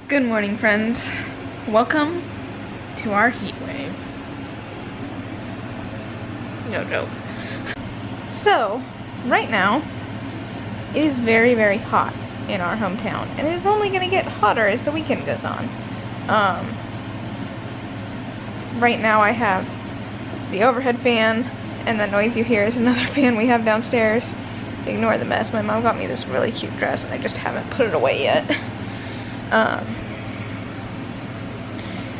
Good morning, friends. Welcome to our heat wave. No joke. So, right now, it is very, very hot in our hometown, and it is only going to get hotter as the weekend goes on. Right now I have the overhead fan, and the noise you hear is another fan we have downstairs. Ignore the mess. My mom got me this really cute dress, and I just haven't put it away yet.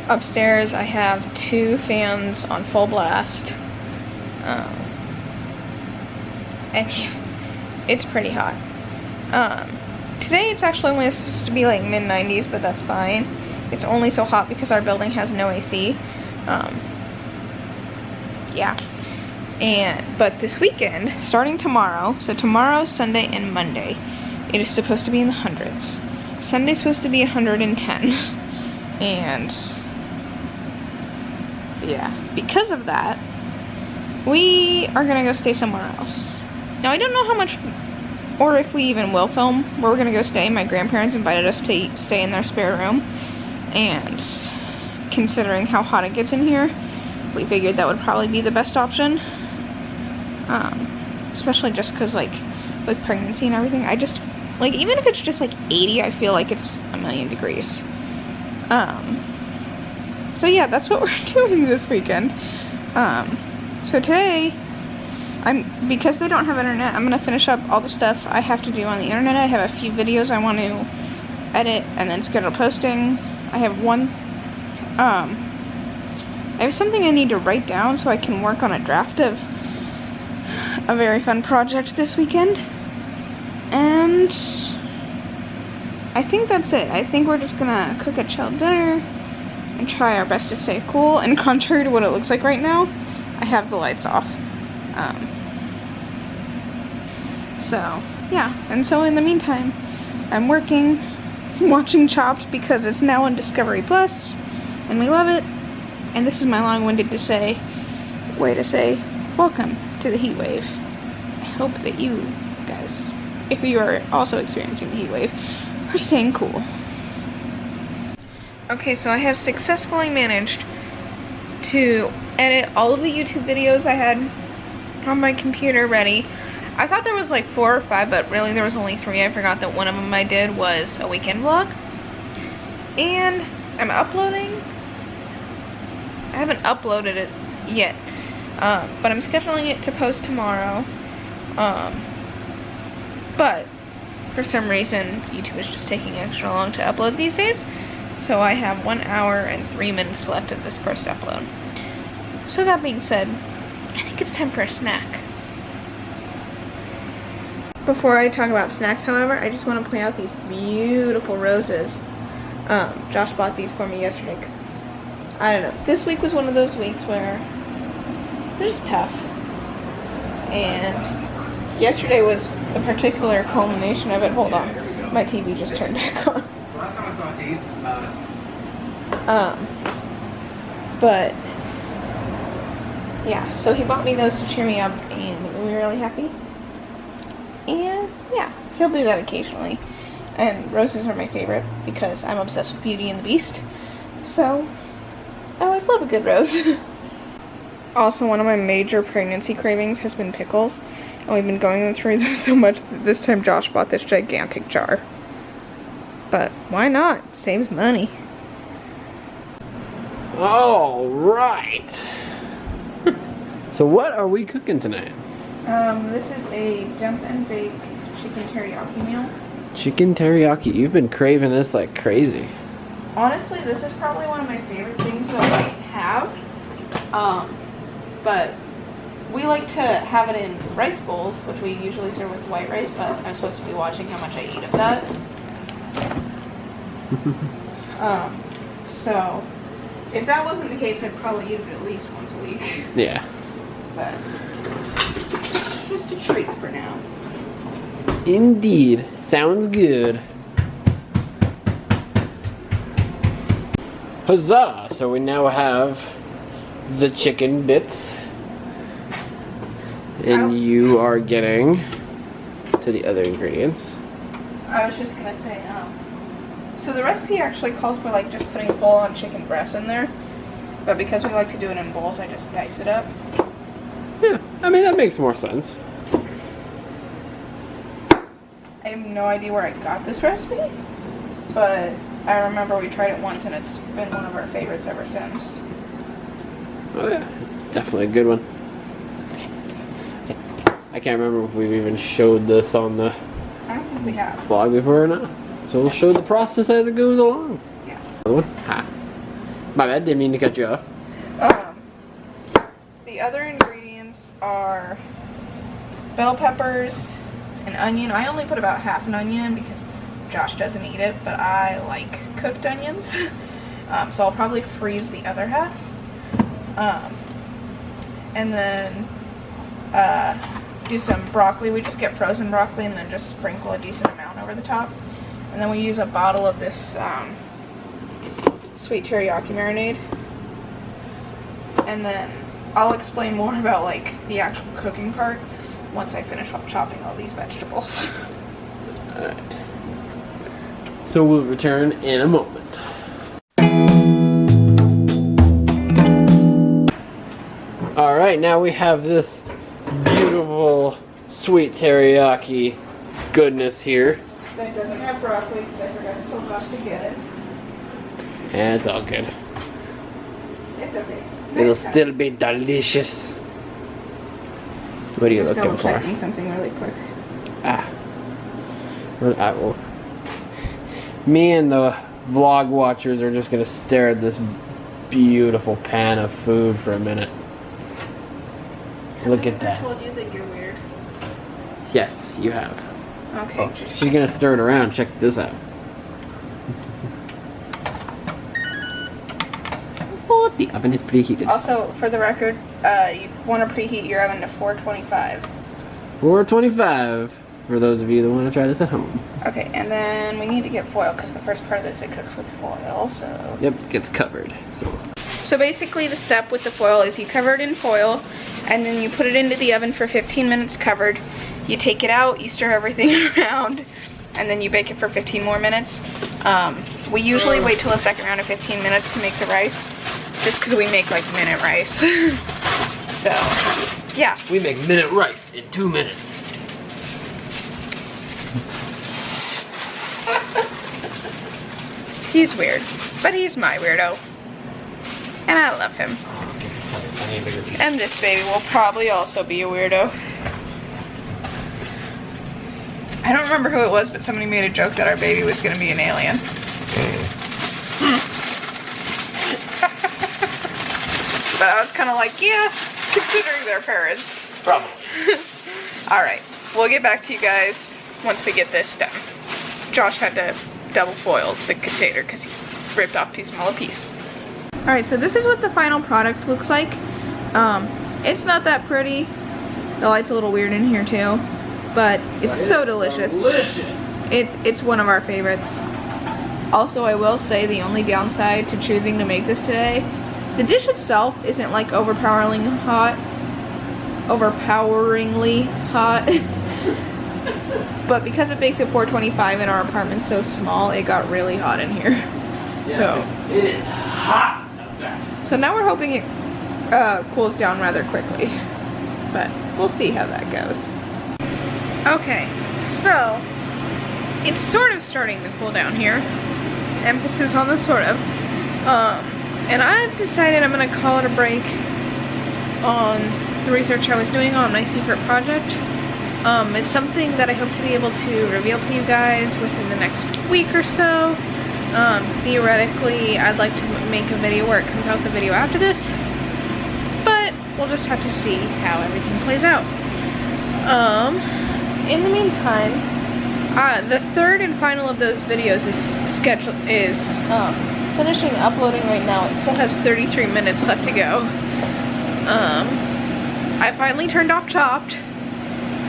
Upstairs I have 2 fans on full blast, and yeah, it's pretty hot. Today it's actually only supposed to be like mid-90s, but that's fine. It's only so hot because our building has no AC. Yeah. But this weekend, starting tomorrow, so tomorrow, Sunday, and Monday, it is supposed to be in the hundreds. Sunday's supposed to be 110. And yeah, because of that, we are gonna go stay somewhere else. Now, I don't know how much, or if we even will film where we're gonna go stay. My grandparents invited us to stay in their spare room, and considering how hot it gets in here, we figured that would probably be the best option. Especially just because, like, with pregnancy and everything, I just, like, even if it's just like 80, I feel like it's a million degrees. So yeah, that's what we're doing this weekend. So today, because they don't have internet, I'm gonna finish up all the stuff I have to do on the internet. I have a few videos I want to edit and then schedule posting. I have I have something I need to write down so I can work on a draft of a very fun project this weekend. And I think that's it. I think we're just gonna cook a chilled dinner and try our best to stay cool. And contrary to what it looks like right now, I have the lights off. So yeah, and so in the meantime, I'm working, watching Chopped because it's now on Discovery Plus, and we love it. And this is my long-winded way to say welcome to the heat wave. I hope that you guys, if you are also experiencing the heat wave, are staying cool. Okay, so I have successfully managed to edit all of the YouTube videos I had on my computer ready. I thought there was like 4 or 5, but really there was only 3. I forgot that one of them I did was a weekend vlog. And I'm uploading. I haven't uploaded it yet, but I'm scheduling it to post tomorrow. But for some reason, YouTube is just taking extra long to upload these days. So I have 1 hour and 3 minutes left of this first upload. So that being said, I think it's time for a snack. Before I talk about snacks, however, I just want to point out these beautiful roses. Josh bought these for me yesterday because, I don't know, this week was one of those weeks where they're just tough. And yesterday was the particular culmination of it. Hold on, my TV just turned back on. Last time I saw Days, but yeah, so he bought me those to cheer me up, and we were really happy. And yeah, he'll do that occasionally. And roses are my favorite because I'm obsessed with Beauty and the Beast. So I always love a good rose. Also, one of my major pregnancy cravings has been pickles. And we've been going through them so much that this time Josh bought this gigantic jar. But why not? Saves money. All right. So what are we cooking tonight? This is a jump and bake chicken teriyaki meal. Chicken teriyaki. You've been craving this like crazy. Honestly, this is probably one of my favorite things that I have. But we like to have it in rice bowls, which we usually serve with white rice, but I'm supposed to be watching how much I eat of that. So if that wasn't the case, I'd probably eat it at least once a week. Yeah. But just a treat for now. Indeed. Sounds good. Huzzah! So we now have the chicken bits. And you are getting to the other ingredients. I was just gonna say, So the recipe actually calls for like just putting full-on chicken breast in there, but because we like to do it in bowls, I just dice it up. Yeah, I mean that makes more sense. I have no idea where I got this recipe, but I remember we tried it once and it's been one of our favorites ever since. Oh yeah, it's definitely a good one. I can't remember if we've even showed this on the I don't think we have. vlog before or not. So we'll show the process as it goes along. Yeah. Another one? Ha. My bad, didn't mean to cut you off. The other ingredients are bell peppers, an onion. I only put about half an onion because Josh doesn't eat it, but I like cooked onions. So I'll probably freeze the other half. And then do some broccoli. We just get frozen broccoli and then just sprinkle a decent amount over the top. And then we use a bottle of this sweet teriyaki marinade. And then I'll explain more about like the actual cooking part once I finish up chopping all these vegetables. Alright. So we'll return in a moment. Alright, now we have this beautiful sweet teriyaki goodness here. That doesn't have broccoli because I forgot to tell Josh to get it. And it's all good. It's okay. It'll still be delicious. What are you Just looking for? double-checking something really quick. Ah. Well, me and the vlog watchers are just gonna stare at this beautiful pan of food for a minute. Look at that. I told you that you're weird. Yes, you have. Okay. Oh, she's gonna stir it around. Check this out. Oh, the oven is preheated. Also, for the record, you want to preheat your oven to 425. 425 for those of you that want to try this at home. Okay, and then we need to get foil because the first part of this it cooks with foil. So. Yep, gets covered. So basically, the step with the foil is you cover it in foil, and then you put it into the oven for 15 minutes covered. You take it out, you stir everything around, and then you bake it for 15 more minutes. We usually wait till the second round of 15 minutes to make the rice, just because we make like minute rice. So, yeah. We make minute rice in 2 minutes. He's weird, but he's my weirdo. And I love him. And this baby will probably also be a weirdo. I don't remember who it was, but somebody made a joke that our baby was going to be an alien. But I was kind of like, yeah, considering their parents. Probably. Alright, we'll get back to you guys once we get this done. Josh had to double foil the container because he ripped off too small a piece. Alright, so this is what the final product looks like. It's not that pretty. The light's a little weird in here too. But it's so delicious. It's one of our favorites. Also, I will say the only downside to choosing to make this today, the dish itself isn't like overpoweringly hot. But because it bakes at 425 and our apartment's so small, it got really hot in here. Yeah, so it is hot outside. So now we're hoping it cools down rather quickly. But we'll see how that goes. Okay, so it's sort of starting to cool down here. Emphasis on the sort of. And I've decided I'm going to call it a break on the research I was doing on my secret project. It's something that I hope to be able to reveal to you guys within the next week or so. Theoretically, I'd like to make a video where it comes out the video after this. But we'll just have to see how everything plays out. In the meantime, the third and final of those videos is finishing uploading right now. It still has 33 minutes left to go. I finally turned off Chopped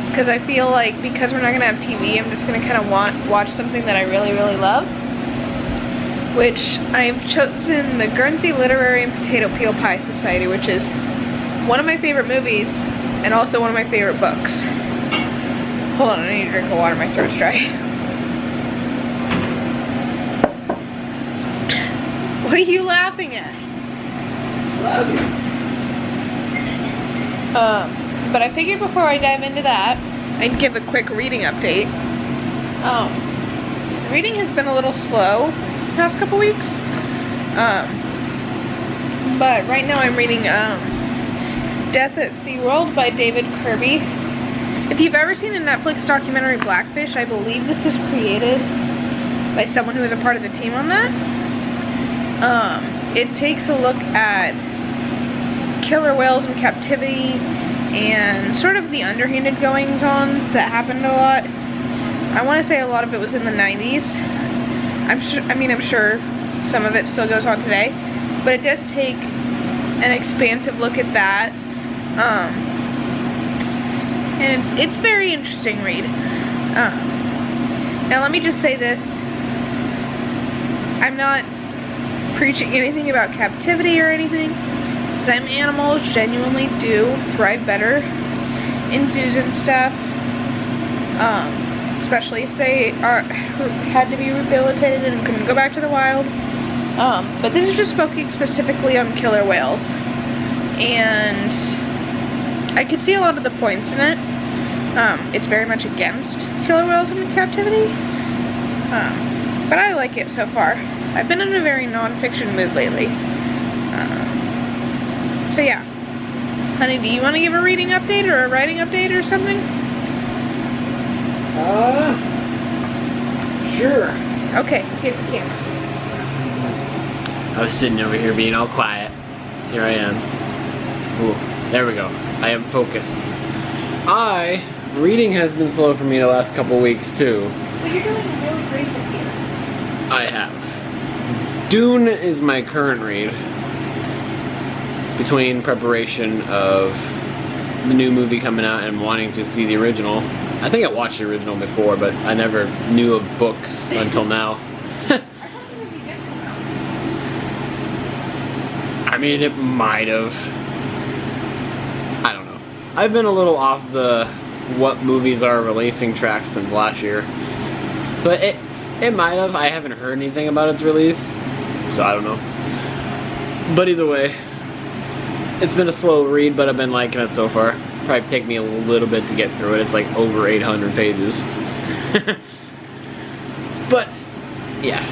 because I feel like because we're not gonna have TV, I'm just gonna kind of watch something that I really, really love. Which I've chosen the Guernsey Literary and Potato Peel Pie Society, which is one of my favorite movies and also one of my favorite books. Hold on, I need a drink of water, my throat's dry. What are you laughing at? Love you. But I figured before I dive into that, I'd give a quick reading update. Reading has been a little slow the past couple weeks. But right now I'm reading Death at SeaWorld by David Kirby. If you've ever seen the Netflix documentary Blackfish, I believe this is created by someone who was a part of the team on that. It takes a look at killer whales in captivity and sort of the underhanded goings-ons that happened a lot. I want to say a lot of it was in the 90s. I'm sure some of it still goes on today, but it does take an expansive look at that. And it's very interesting read. Now let me just say this. I'm not preaching anything about captivity or anything. Some animals genuinely do thrive better in zoos and stuff. Especially if they had to be rehabilitated and couldn't go back to the wild. But this is just focusing specifically on killer whales. And I could see a lot of the points in it. It's very much against killer whales in captivity. But I like it so far. I've been in a very non-fiction mood lately. So yeah. Honey, do you want to give a reading update or a writing update or something? Sure. Okay, here's the camera. I was sitting over here being all quiet. Here I am. Ooh, there we go. I am focused. Reading has been slow for me the last couple weeks too. But you're doing really great this year. I have. Dune is my current read. Between preparation of the new movie coming out and wanting to see the original. I think I watched the original before, but I never knew of books until now. I thought the movie did come out. I mean, it might have. I don't know. I've been a little off the what movies are releasing track since last year. So it might have. I haven't heard anything about its release, so I don't know. But either way, it's been a slow read, but I've been liking it so far. Probably take me a little bit to get through it. It's like over 800 pages. But yeah.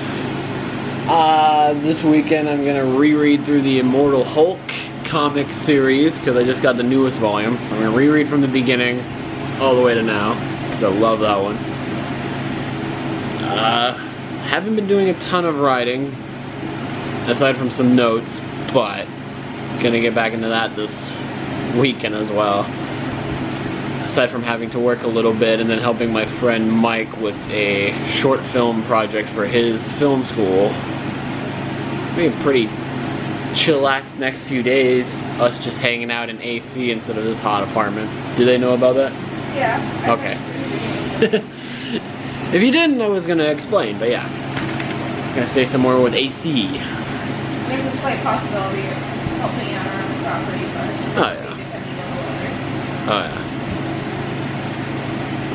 This weekend I'm gonna reread through the Immortal Hulk comic series because I just got the newest volume. I'm gonna reread from the beginning all the way to now because I love that one. Haven't been doing a ton of writing aside from some notes, but gonna get back into that this weekend as well. Aside from having to work a little bit and then helping my friend Mike with a short film project for his film school. It'll be a pretty chillax next few days, us just hanging out in AC instead of this hot apartment. Do they know about that? Yeah. Okay. If you didn't, I was gonna explain, but yeah. Gonna stay somewhere with AC. There's a slight possibility of helping out around the property, but Oh yeah. depending on the weather. Oh yeah.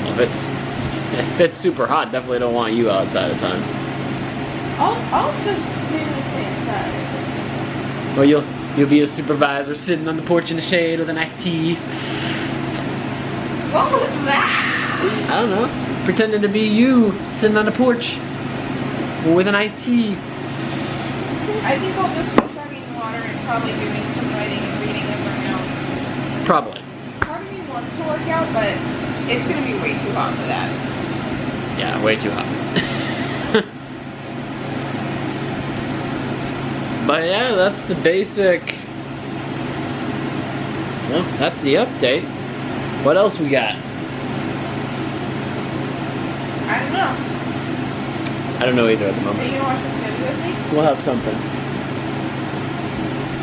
Well, if it's super hot, definitely don't want you outside of time. I'll just mainly stay inside. Well, you'll be a supervisor sitting on the porch in the shade with a nice tea. What was that? I don't know. Pretending to be you sitting on the porch with a nice tea. I think I'll just be chugging water and probably doing some writing and reading and working out. Probably. Part of me wants to work out, but it's gonna be way too hot for that. Yeah, way too hot. But yeah, that's the basic. Well, that's the update. What else we got? I don't know. I don't know either at the Are moment. you gonna watch this movie with me? We'll have something.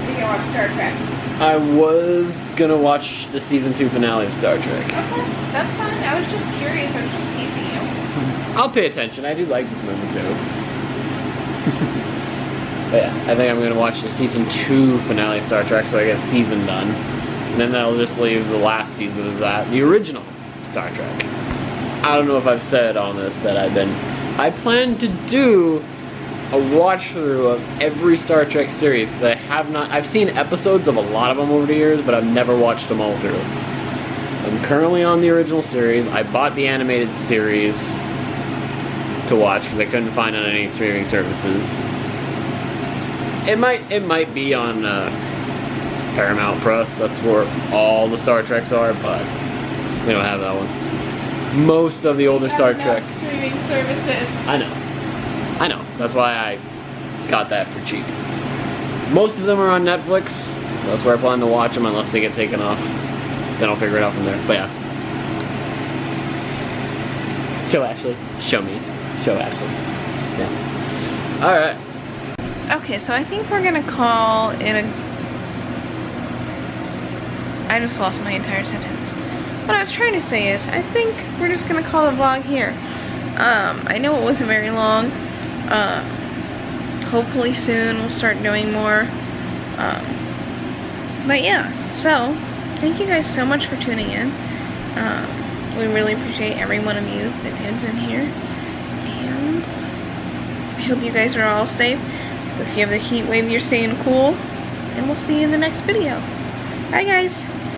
Are you gonna watch Star Trek? I was gonna watch the season 2 finale of Star Trek. Okay, that's fine. I was just curious. I was just teasing you. I'll pay attention. I do like this movie too. But yeah, I think I'm gonna watch the season 2 finale of Star Trek so I get a season done. And then that'll just leave the last season of that, the original Star Trek. I don't know if I've said on this that I plan to do a watch through of every Star Trek series, because I have not. I've seen episodes of a lot of them over the years, but I've never watched them all through. I'm currently on the original series. I bought the animated series to watch because I couldn't find it on any streaming services. It might be on Paramount Plus. That's where all the Star Treks are, but we don't have that one. Most of the older Star Treks. Streaming services. I know. That's why I got that for cheap. Most of them are on Netflix. So that's where I plan to watch them unless they get taken off. Then I'll figure it out from there. But yeah. Show Ashley. Show me. Show Ashley. Yeah. Alright. Okay, so I think we're gonna call it a... I just lost my entire sentence. What I was trying to say is, I think we're just gonna call the vlog here. I know it wasn't very long. Hopefully soon we'll start doing more. But yeah, so thank you guys so much for tuning in. We really appreciate every one of you that tunes in here. And I hope you guys are all safe. If you have the heat wave, you're staying cool. And we'll see you in the next video. Bye guys.